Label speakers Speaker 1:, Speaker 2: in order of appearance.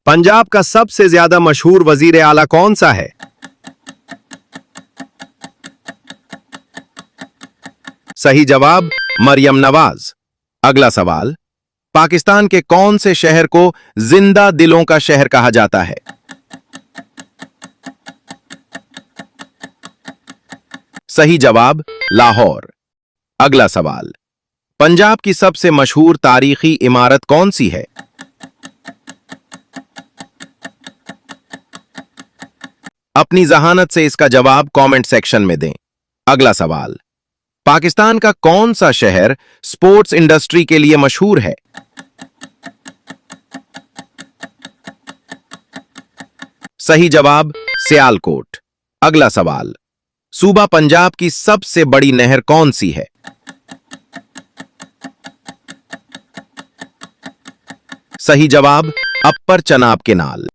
Speaker 1: पंजाब का सबसे ज्यादा मशहूर वजीर आला कौन सा है? सही जवाब मरियम नवाज। अगला सवाल, पाकिस्तान के कौन से शहर को जिंदा दिलों का शहर कहा जाता है? सही जवाब लाहौर। अगला सवाल, पंजाब की सबसे मशहूर तारीखी इमारत कौन सी है? अपनी जहानत से इसका जवाब कमेंट सेक्शन में दें। अगला सवाल, पाकिस्तान का कौन सा शहर स्पोर्ट्स इंडस्ट्री के लिए मशहूर है? सही जवाब सियालकोट। अगला सवाल, सूबा पंजाब की सबसे बड़ी नहर कौन सी है? सही जवाब अपर चनाब केनाल।